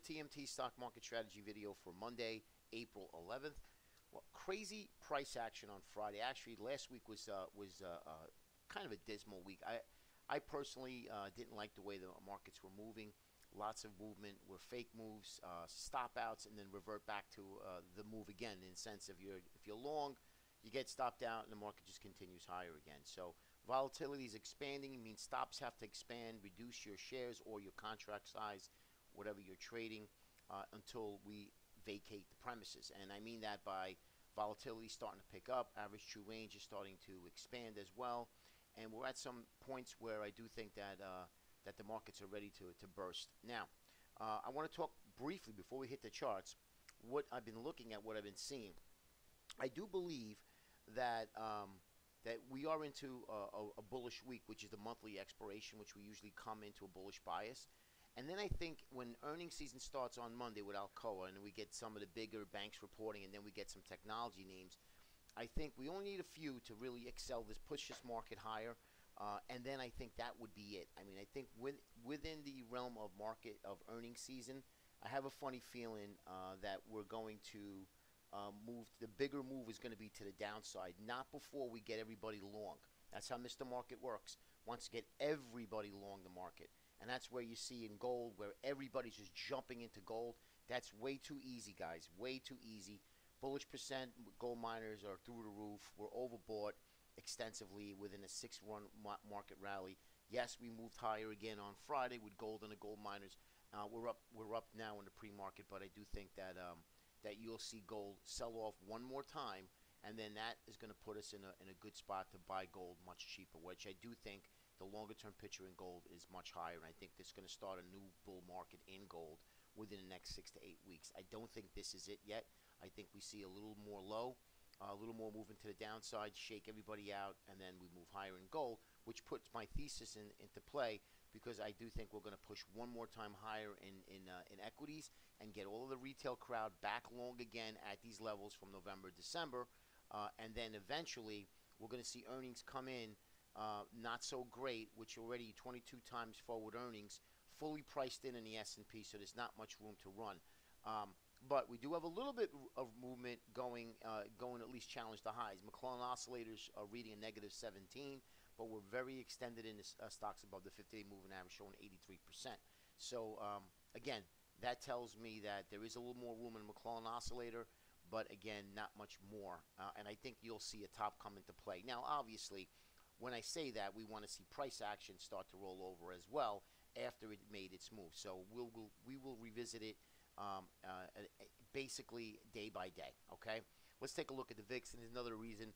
TMT stock market strategy video for Monday, April 11th. Well, crazy price action on Friday. Actually, last week was kind of a dismal week. I personally didn't like the way the markets were moving. Lots of movement were fake moves, stop outs, and then revert back to the move again. In the sense of if you're long, you get stopped out, and the market just continues higher again. So volatility is expanding. It means stops have to expand, reduce your shares or your contract size, whatever you're trading, until we vacate the premises. And I mean that by volatility starting to pick up, average true range is starting to expand as well, and we're at some points where I do think that that the markets are ready to burst. Now, I want to talk briefly before we hit the charts what I've been looking at, what I've been seeing. I do believe that that we are into a bullish week, which is the monthly expiration, which we usually come into a bullish bias. And then I think when earnings season starts on Monday with Alcoa, and we get some of the bigger banks reporting, and then we get some technology names, I think we only need a few to really excel this, push this market higher, and then I think that would be it. I mean, I think within the realm of market of earnings season, I have a funny feeling that we're going to move. The bigger move is going to be to the downside, not before we get everybody long. That's how Mr. Market works. Wants to get everybody long the market. And that's where you see in gold, where everybody's just jumping into gold. That's way too easy, guys. Way too easy. Bullish percent gold miners are through the roof. We're overbought extensively within a 6-run market rally. Yes, we moved higher again on Friday with gold and the gold miners. We're up now in the pre-market, but I do think that that you'll see gold sell off one more time, and then that is going to put us in a good spot to buy gold much cheaper, which I do think the longer-term picture in gold is much higher, and I think this is going to start a new bull market in gold within the next 6 to 8 weeks. I don't think this is it yet. I think we see a little more low, a little more movement to the downside, shake everybody out, and then we move higher in gold, which puts my thesis into play, because I do think we're going to push one more time higher in equities and get all of the retail crowd back long again at these levels from November, December, and then eventually we're going to see earnings come in not so great, which already 22 times forward earnings, fully priced in the S&P, so there's not much room to run. But we do have a little bit of movement going at least challenge the highs. McClellan oscillators are reading a negative 17, but we're very extended in the stocks above the 50-day moving average, showing 83%. So again, that tells me that there is a little more room in the McClellan oscillator, but again, not much more. And I think you'll see a top come into play. Now, obviously, when I say that, we want to see price action start to roll over as well after it made its move. So we will revisit it basically day by day. Okay, let's take a look at the VIX, and there's another reason.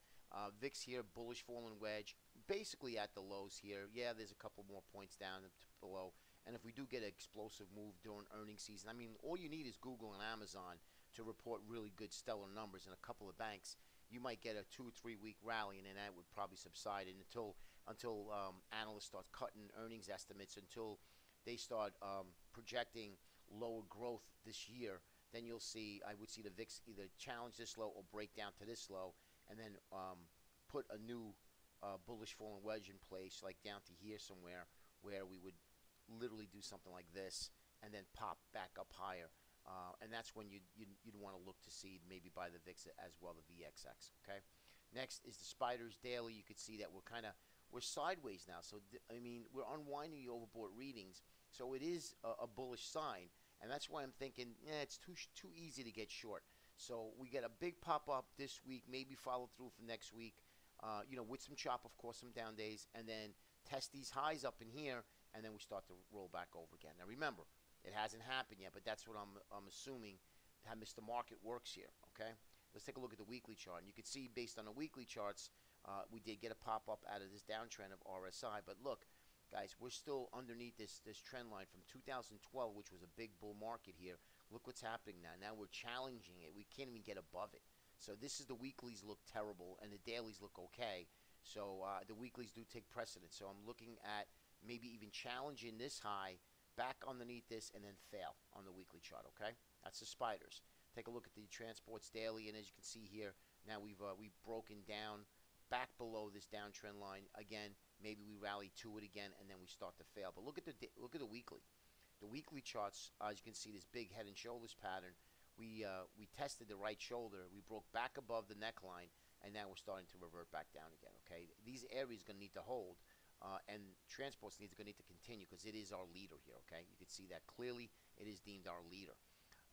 VIX here, bullish fallen wedge, basically at the lows here. Yeah, there's a couple more points down below. And if we do get an explosive move during earnings season, I mean, all you need is Google and Amazon to report really good stellar numbers, and a couple of banks, you might get a 2 or 3 week rally, and then that would probably subside. And until analysts start cutting earnings estimates, until they start projecting lower growth this year, then you'll see, I would see the VIX either challenge this low or break down to this low, and then put a new bullish falling wedge in place, like down to here somewhere, where we would literally do something like this and then pop back up higher. And that's when you'd want to look to see maybe buy the VIX as well, the VXX. Okay. Next is the spiders daily. You could see that we're sideways now. So I mean, we're unwinding the overbought readings. So it is a bullish sign, and that's why I'm thinking, it's too easy to get short. So we get a big pop up this week, maybe follow through for next week, with some chop, of course, some down days, and then test these highs up in here, and then we start to roll back over again. Now remember, it hasn't happened yet, but that's what I'm assuming how Mr. Market works here. Okay, let's take a look at the weekly chart, and you can see based on the weekly charts, we did get a pop up out of this downtrend of RSI, but look, guys, we're still underneath this trend line from 2012, which was a big bull market here. Look what's happening now. Now we're challenging it. We can't even get above it. So this is the weeklies look terrible, and the dailies look okay. So the weeklies do take precedence. So I'm looking at maybe even challenging this high, back underneath this, and then fail on the weekly chart. Okay, that's the spiders. Take a look at the transports daily, and as you can see here, now we've broken down back below this downtrend line again. Maybe we rally to it again, and then we start to fail. But look at the weekly. The weekly charts, as you can see, this big head and shoulders pattern. We tested the right shoulder. We broke back above the neckline, and now we're starting to revert back down again. Okay, these areas are going to need to hold, and transports needs going to need to continue because it is our leader here. Okay, you can see that clearly. It is deemed our leader.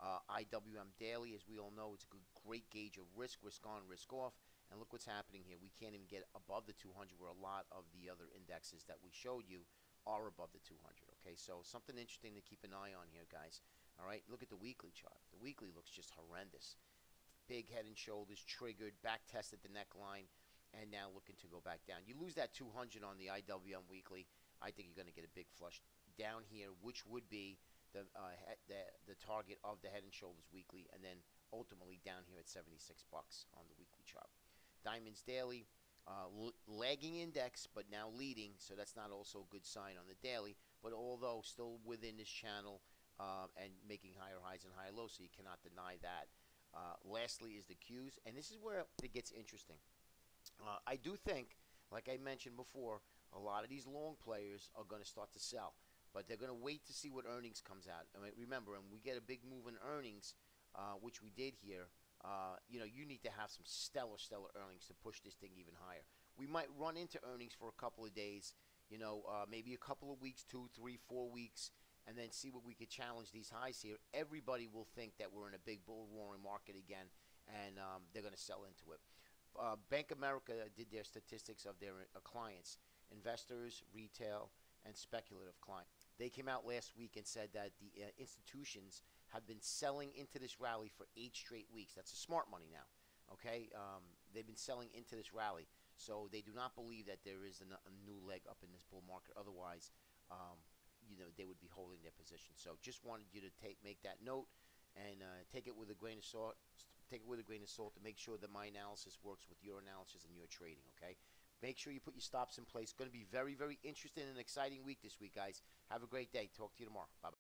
IWM daily, as we all know, it's a great gauge of risk on, risk off. And look what's happening here. We can't even get above the 200, where a lot of the other indexes that we showed you are above the 200. Okay, so something interesting to keep an eye on here, guys. All right, look at the weekly chart. The weekly looks just horrendous. Big head and shoulders triggered, back tested the neckline, and now looking to go back down. You lose that 200 on the IWM weekly, I think you're going to get a big flush down here, which would be the target of the head and shoulders weekly, and then ultimately down here at 76 bucks on the weekly chart. Diamonds daily, lagging index, but now leading, so that's not also a good sign on the daily. But although still within this channel and making higher highs and higher lows, so you cannot deny that. Lastly is the Qs, and this is where it gets interesting. I do think, like I mentioned before, a lot of these long players are going to start to sell, but they're going to wait to see what earnings comes out. I mean, remember, and we get a big move in earnings, which we did here. You need to have some stellar earnings to push this thing even higher. We might run into earnings for a couple of days, maybe a couple of weeks, 2, 3, 4 weeks, and then see what we could challenge these highs here. Everybody will think that we're in a big bull roaring market again, and they're going to sell into it. Bank of America did their statistics of their clients, investors, retail, and speculative clients. They came out last week and said that the institutions have been selling into this rally for 8 straight weeks. That's a smart money now. Okay, they've been selling into this rally, so they do not believe that there is a new leg up in this bull market. Otherwise, they would be holding their position. So just wanted you to make that note and take it with a grain of salt. Take it with a grain of salt to make sure that my analysis works with your analysis and your trading. Okay. Make sure you put your stops in place. Going to be very, very interesting and exciting week this week, guys. Have a great day. Talk to you tomorrow. Bye-bye.